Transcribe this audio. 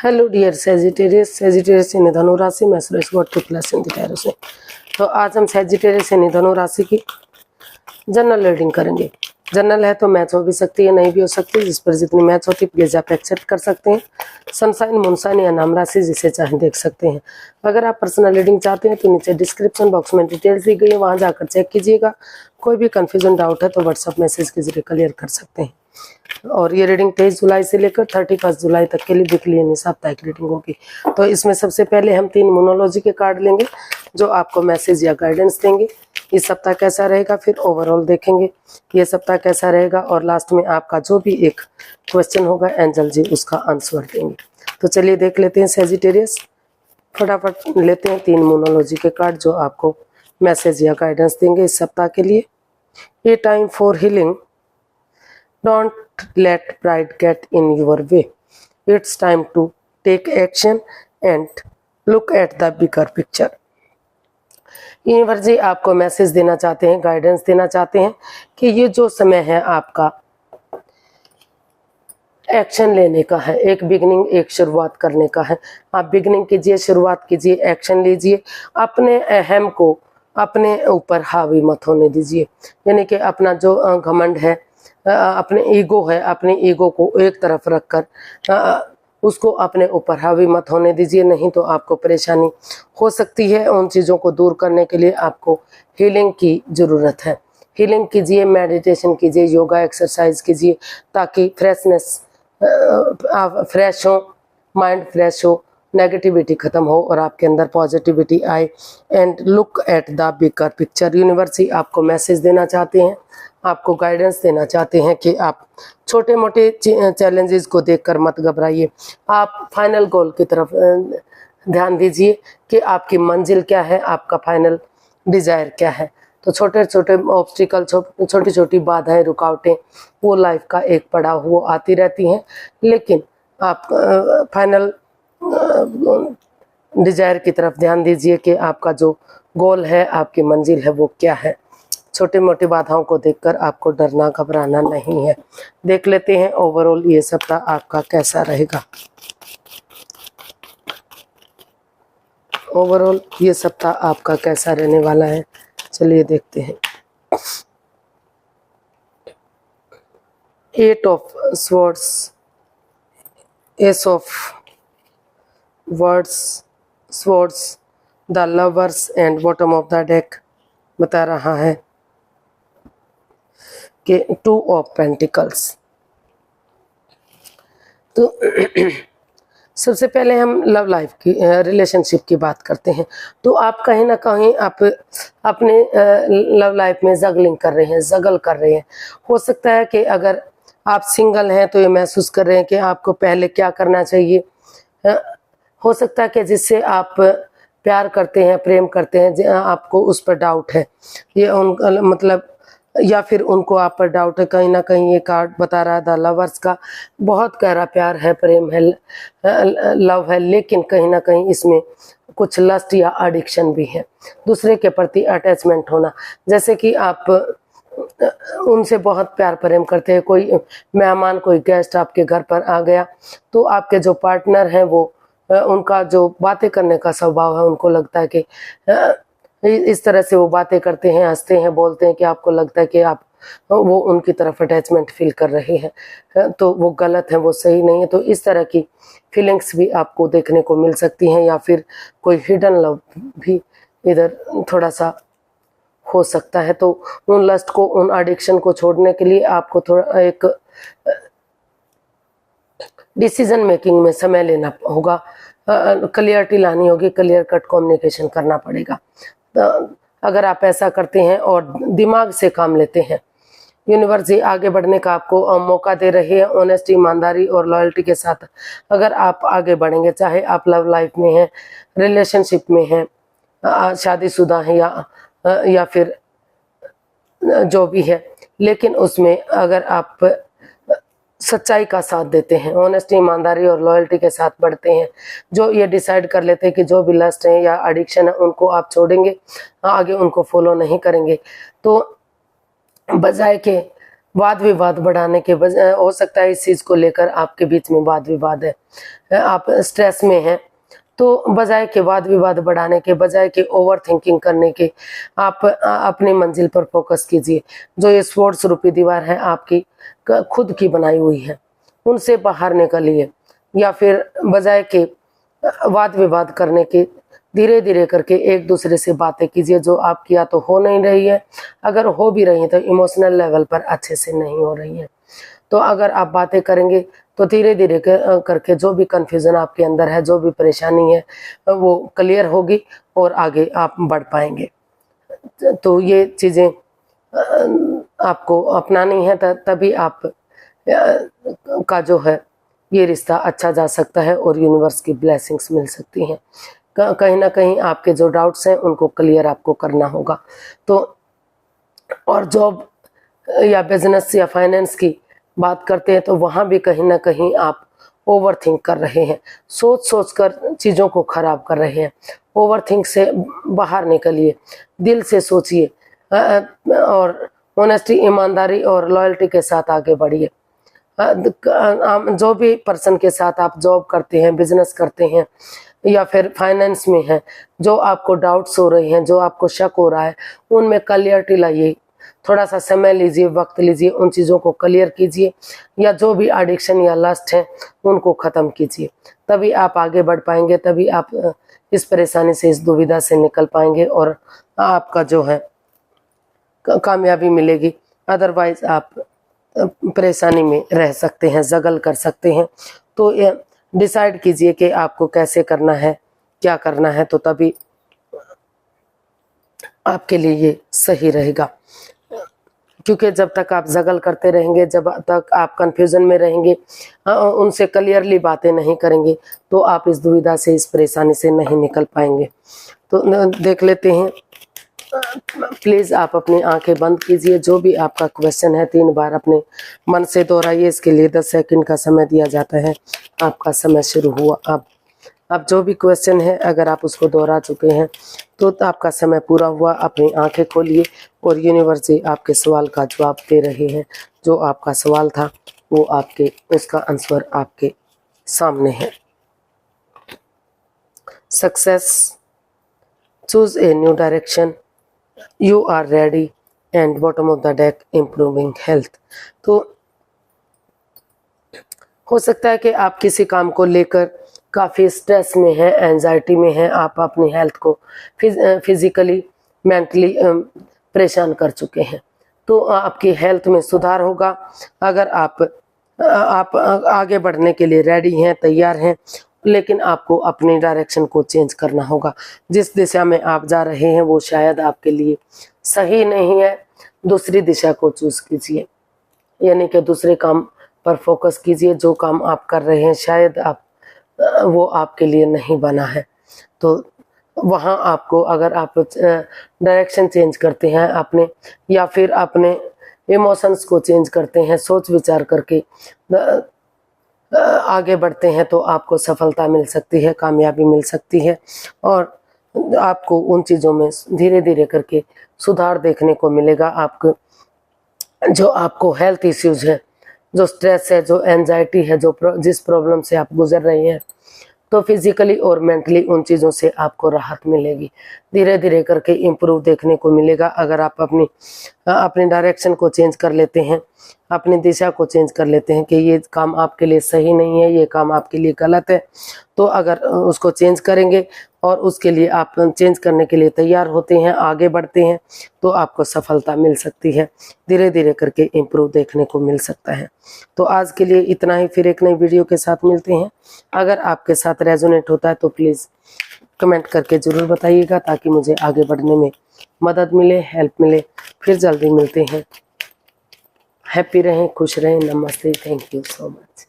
Hello dear Sagittarius यानी धनु राशि में Suresh God two plus in the से। तो आज हम सेजिटेरियस यानी धनु राशि की जनरल रीडिंग करेंगे। जनरल है तो मैच हो भी सकती है, नहीं भी हो सकती, जिस पर जितनी मैच होती प्लीज आप एक्सेप्ट कर सकते हैं। सनसाइन मूनसाइन या नाम राशि जिसे चाहे देख सकते हैं। अगर आप पर्सनल रीडिंग चाहते हैं तो नीचे डिस्क्रिप्शन बॉक्स में डिटेल्स दी गई है, वहां जाकर चेक कीजिएगा। कोई भी कंफ्यूजन डाउट है तो व्हाट्सएप मैसेज के जरिए क्लियर कर सकते हैं। और ये रीडिंग 23 जुलाई से लेकर 31 जुलाई तक के लिए वीकली यानी साप्ताहिक रीडिंग होगी। तो इसमें सबसे पहले हम 3 मोनोलॉजी के कार्ड लेंगे जो आपको मैसेज या गाइडेंस देंगे। इस सप्ताह कैसा रहेगा, फिर ओवरऑल देखेंगे ये सप्ताह कैसा रहेगा, और लास्ट में आपका जो भी एक क्वेश्चन होगा एंजल जी उसका आंसर देंगे। तो चलिए देख लेते हैं सेजिटेरियस। फटाफट लेते हैं 3 मोनोलॉजी के कार्ड जो आपको मैसेज या गाइडेंस देंगे इस सप्ताह के लिए। ए time for healing, don't let pride get in your way. It's time to take action and look at the bigger picture. Universe जी आपको मैसेज देना चाहते हैं, गाइडेंस देना चाहते हैं कि ये जो समय है आपका एक्शन लेने का है, एक बिगनिंग, एक शुरुआत करने का है। आप बिगनिंग कीजिए, शुरुआत कीजिए, एक्शन लीजिए। अपने अहम को अपने ऊपर हावी मत होने दीजिए, यानी कि अपना जो घमंड है, अपने ईगो है, अपने ईगो को एक तरफ रखकर उसको अपने ऊपर हावी मत होने दीजिए, नहीं तो आपको परेशानी हो सकती है। उन चीज़ों को दूर करने के लिए आपको हीलिंग की ज़रूरत है। हीलिंग कीजिए, मेडिटेशन कीजिए, योगा एक्सरसाइज कीजिए, ताकि फ्रेशनेस आप फ्रेश हो, माइंड फ्रेश हो, नेगेटिविटी खत्म हो और आपके अंदर पॉजिटिविटी आए। And look at the bigger picture. Universe ही आपको मैसेज देना चाहते हैं, आपको गाइडेंस देना चाहते हैं कि आप छोटे मोटे चैलेंजेस को देखकर मत घबराइए। आप फाइनल गोल की तरफ ध्यान दीजिए कि आपकी मंजिल क्या है, आपका फाइनल डिजायर क्या है। तो छोटे छोटे ऑब्स्टिकल, छोटी छोटी बाधाएं, रुकावटें वो लाइफ का एक पड़ाव वो आती रहती हैं, लेकिन आप फाइनल डिजायर की तरफ ध्यान दीजिए कि आपका जो गोल है, आपकी मंजिल है वो क्या है। छोटे मोटे बाधाओं को देखकर आपको डरना घबराना नहीं है। देख लेते हैं ओवरऑल ये सप्ताह आपका कैसा रहेगा। ओवरऑल ये सप्ताह आपका कैसा रहने वाला है, चलिए देखते हैं। 8 of swords, S of words, swords, the lovers and bottom of the deck बता रहा है कि 2 ऑफ पेंटिकल्स। तो सबसे पहले हम लव लाइफ की, रिलेशनशिप की बात करते हैं। तो आप कहीं ना कहीं आप अपने लव लाइफ में जगलिंग कर रहे हैं, जगल कर रहे हैं। हो सकता है कि अगर आप सिंगल हैं तो ये महसूस कर रहे हैं कि आपको पहले क्या करना चाहिए। हो सकता है कि जिससे आप प्यार करते हैं, प्रेम करते हैं, आपको उस पर डाउट है, ये उन मतलब, या फिर उनको आप पर डाउट है। कहीं ना कहीं ये कार्ड बता रहा है द लवर्स का बहुत गहरा प्यार है, प्रेम है, लव है, लेकिन कहीं ना कहीं इसमें कुछ लस्ट या एडिक्शन भी है, दूसरे के प्रति अटैचमेंट होना। जैसे कि आप उनसे बहुत प्यार प्रेम करते हैं, कोई मेहमान, कोई गेस्ट आपके घर पर आ गया, तो आपके जो पार्टनर हैं वो उनका जो बातें करने का स्वभाव है, उनको लगता है कि इस तरह से वो बातें करते हैं, हंसते हैं, बोलते हैं कि आपको लगता है कि आप वो उनकी तरफ अटैचमेंट फील कर रहे हैं, तो वो गलत है, वो सही नहीं है। तो इस तरह की फीलिंग्स भी आपको देखने को मिल सकती हैं, या फिर कोई हिडन लव भी इधर थोड़ा सा हो सकता है। तो उन लस्ट को, उन एडिक्शन को छोड़ने के लिए आपको थोड़ा एक डिसीजन मेकिंग में समय लेना होगा, क्लियरिटी लानी होगी, क्लियर कट कम्युनिकेशन करना पड़ेगा। अगर आप ऐसा करते हैं और दिमाग से काम लेते हैं, यूनिवर्स जी आगे बढ़ने का आपको मौका दे रही है। ऑनेस्टी, ईमानदारी और लॉयल्टी के साथ अगर आप आगे बढ़ेंगे, चाहे आप लव लाइफ में हैं, रिलेशनशिप में हैं, शादीशुदा हैं या फिर जो भी है, लेकिन उसमें अगर आप सच्चाई का साथ देते हैं, ऑनेस्टी, ईमानदारी और लॉयल्टी के साथ बढ़ते हैं, जो ये डिसाइड कर लेते हैं कि जो भी लस्ट है या एडिक्शन है उनको आप छोड़ेंगे, आगे उनको फॉलो नहीं करेंगे, तो बजाय के वाद विवाद बढ़ाने के बजाय, हो सकता है इस चीज को लेकर आपके बीच में वाद विवाद है, आप स्ट्रेस में हैं, तो बजाय के वाद विवाद बढ़ाने के, बजाय के ओवर थिंकिंग करने के, आप अपनी मंजिल पर फोकस कीजिए। जो ये स्पोर्ट्स रूपी दीवार है आपकी खुद की बनाई हुई है, उनसे बाहर निकलिए, या फिर बजाय के वाद विवाद करने के धीरे धीरे करके एक दूसरे से बातें कीजिए जो आपकी या तो हो नहीं रही है, अगर हो भी रही है तो इमोशनल लेवल पर अच्छे से नहीं हो रही है। तो अगर आप बातें करेंगे तो धीरे धीरे करके जो भी कन्फ्यूज़न आपके अंदर है, जो भी परेशानी है, वो क्लियर होगी और आगे आप बढ़ पाएंगे। तो ये चीज़ें आपको अपनानी है, तभी आप का जो है ये रिश्ता अच्छा जा सकता है और यूनिवर्स की ब्लेसिंग्स मिल सकती हैं। कहीं ना कहीं आपके जो डाउट्स हैं उनको क्लियर आपको करना होगा। तो और जॉब या बिजनेस या फाइनेंस की बात करते हैं तो वहाँ भी कहीं ना कहीं आप ओवर थिंक कर रहे हैं, सोच सोच कर चीज़ों को खराब कर रहे हैं। ओवर थिंक से बाहर निकलिए, दिल से सोचिए और ऑनेस्टी, ईमानदारी और लॉयल्टी के साथ आगे बढ़िए। जो भी पर्सन के साथ आप जॉब करते हैं, बिजनेस करते हैं या फिर फाइनेंस में हैं, जो आपको डाउट्स हो रहे हैं, जो आपको शक हो रहा है, उनमें क्लियरिटी लाइए। थोड़ा सा समय लीजिए, वक्त लीजिए, उन चीज़ों को क्लियर कीजिए, या जो भी एडिक्शन या लस्ट है उनको ख़त्म कीजिए। तभी आप आगे बढ़ पाएंगे, तभी आप इस परेशानी से, इस दुविधा से निकल पाएंगे और आपका जो है कामयाबी मिलेगी। अदरवाइज आप परेशानी में रह सकते हैं, जगल कर सकते हैं। तो डिसाइड कीजिए कि आपको कैसे करना है, क्या करना है, तो तभी आपके लिए ये सही रहेगा। क्योंकि जब तक आप जगल करते रहेंगे, जब तक आप कंफ्यूजन में रहेंगे, उनसे क्लियरली बातें नहीं करेंगे, तो आप इस दुविधा से, इस परेशानी से नहीं निकल पाएंगे। तो देख लेते हैं। प्लीज़ आप अपनी आंखें बंद कीजिए। जो भी आपका क्वेश्चन है 3 बार अपने मन से दोहराइए। इसके लिए 10 सेकंड का समय दिया जाता है। आपका समय शुरू हुआ। अब जो भी क्वेश्चन है, अगर आप उसको दोहरा चुके हैं तो आपका समय पूरा हुआ। अपनी आंखें खोलिए और यूनिवर्स जी आपके सवाल का जवाब दे रहे हैं। जो आपका सवाल था वो आपके, उसका आंसर आपके सामने है। Success, choose a new direction, you are ready, and bottom of the deck, improving health. तो हो सकता है कि आप किसी काम को लेकर काफ़ी स्ट्रेस में हैं, एंजाइटी में हैं, आप अपनी हेल्थ को फिजिकली, मेंटली परेशान कर चुके हैं। तो आपकी हेल्थ में सुधार होगा अगर आप आगे बढ़ने के लिए रेडी हैं, तैयार हैं, लेकिन आपको अपनी डायरेक्शन को चेंज करना होगा। जिस दिशा में आप जा रहे हैं वो शायद आपके लिए सही नहीं है। दूसरी दिशा को चूज कीजिए, यानी कि दूसरे काम पर फोकस कीजिए। जो काम आप कर रहे हैं शायद वो आपके लिए नहीं बना है। तो वहाँ आपको, अगर आप डायरेक्शन चेंज करते हैं अपने, या फिर अपने इमोशंस को चेंज करते हैं, सोच विचार करके आगे बढ़ते हैं, तो आपको सफलता मिल सकती है, कामयाबी मिल सकती है और आपको उन चीज़ों में धीरे धीरे करके सुधार देखने को मिलेगा। आपको जो आपको हेल्थ इश्यूज है, जो स्ट्रेस है, जो एंजाइटी है, जिस प्रॉब्लम से आप गुजर रहे हैं, तो फिजिकली और मेंटली उन चीज़ों से आपको राहत मिलेगी। धीरे धीरे करके इम्प्रूव देखने को मिलेगा। अगर आप अपनी डायरेक्शन को चेंज कर लेते हैं, अपनी दिशा को चेंज कर लेते हैं कि ये काम आपके लिए सही नहीं है, ये काम आपके लिए गलत है, तो अगर उसको चेंज करेंगे और उसके लिए आप चेंज करने के लिए तैयार होते हैं, आगे बढ़ते हैं, तो आपको सफलता मिल सकती है। धीरे धीरे करके इम्प्रूव देखने को मिल सकता है। तो आज के लिए इतना ही, फिर एक नई वीडियो के साथ मिलते हैं। अगर आपके साथ रेजोनेट होता है तो प्लीज़ कमेंट करके ज़रूर बताइएगा, ताकि मुझे आगे बढ़ने में मदद मिले, हेल्प मिले। फिर जल्दी मिलते हैं। हैप्पी रहें, खुश रहें। नमस्ते, थैंक यू सो मच।